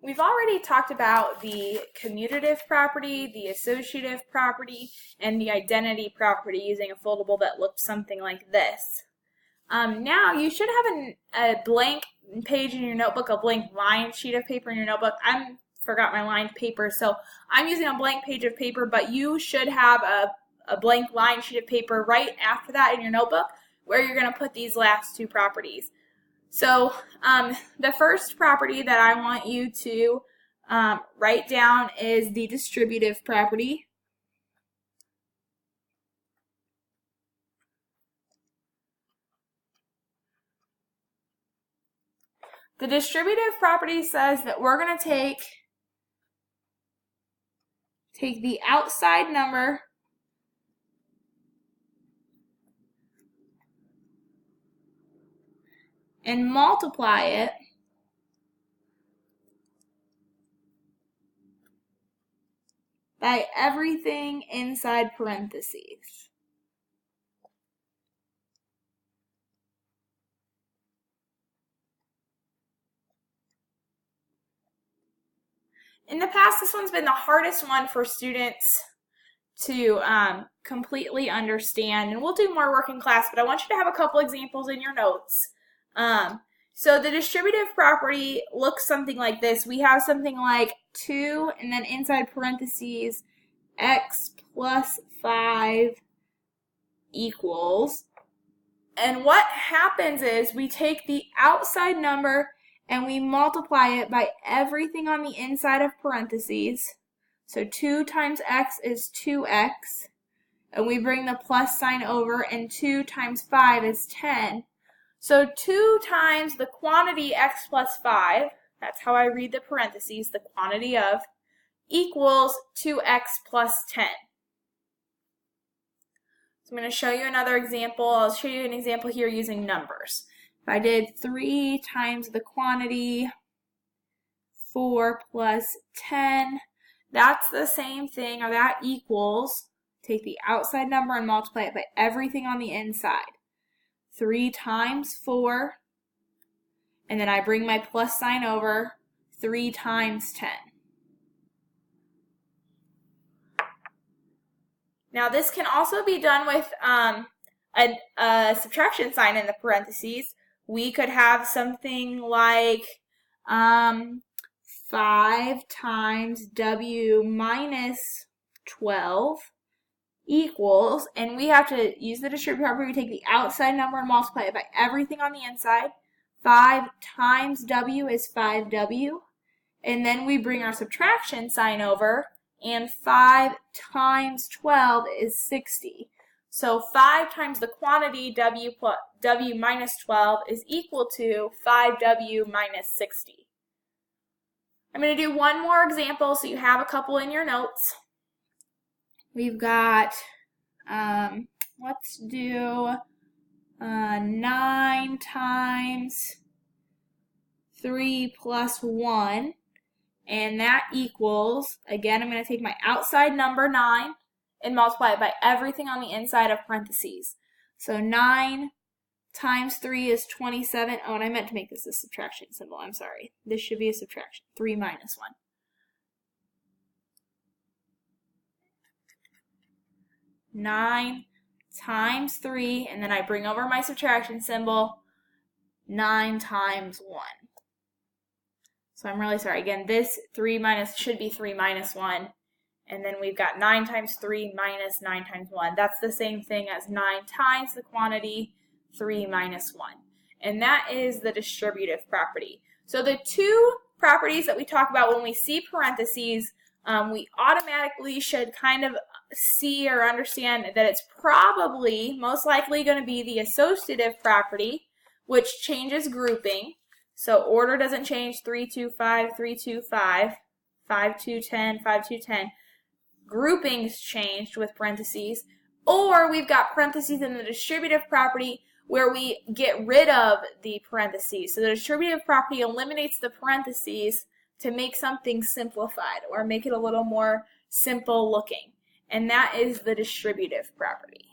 We've already talked about the commutative property, the associative property, and the identity property using a foldable that looked something like this. Now you should have a blank page in your notebook, a blank lined sheet of paper in your notebook. I forgot my lined paper, so I'm using a blank page of paper, but you should have a blank lined sheet of paper right after that in your notebook where you're going to put these last two properties. So the first property that I want you to write down is the distributive property. The distributive property says that we're going to take the outside number and multiply it by everything inside parentheses. In the past, this one's been the hardest one for students to completely understand, and we'll do more work in class, but I want you to have a couple examples in your notes. So the distributive property looks something like this. We have something like 2, and then inside parentheses, x plus 5 equals. And what happens is we take the outside number and we multiply it by everything on the inside of parentheses. So 2 times x is 2x, and we bring the plus sign over, and 2 times 5 is 10. So 2 times the quantity x plus 5, that's how I read the parentheses, the quantity of, equals 2x plus 10. So I'm going to show you another example. I'll show you an example here using numbers. If I did 3 times the quantity, 4 plus 10, that's the same thing, or that equals, take the outside number and multiply it by everything on the inside. 3 times 4, and then I bring my plus sign over, 3 times 10. Now this can also be done with a subtraction sign in the parentheses. We could have something like 5 times w minus 12 equals, and we have to use the distributive property. We take the outside number and multiply it by everything on the inside. 5 times w is 5w, and then we bring our subtraction sign over, and 5 times 12 is 60. So 5 times the quantity w minus 12 is equal to 5w minus 60. I'm going to do one more example so you have a couple in your notes. We've got, let's do 9 times 3 plus 1, and that equals, again, I'm going to take my outside number 9 and multiply it by everything on the inside of parentheses. So 9 times 3 is 27. Oh, and I meant to make this a subtraction symbol. I'm sorry. This should be a subtraction. 3 minus 1. 9 times 3, and then I bring over my subtraction symbol, 9 times 1. So I'm really sorry. Again, this 3 minus should be 3 minus 1. And then we've got 9 times 3 minus 9 times 1. That's the same thing as 9 times the quantity, 3 minus 1. And that is the distributive property. So the two properties that we talk about when we see parentheses, we automatically should kind of see or understand that it's probably most likely going to be the associative property, which changes grouping. So order doesn't change, 3, 2, 5, 3, 2, 5, 5, 2, 10, 5, 2, 10. Groupings changed with parentheses. Or we've got parentheses in the distributive property where we get rid of the parentheses. So the distributive property eliminates the parentheses to make something simplified or make it a little more simple looking. And that is the distributive property.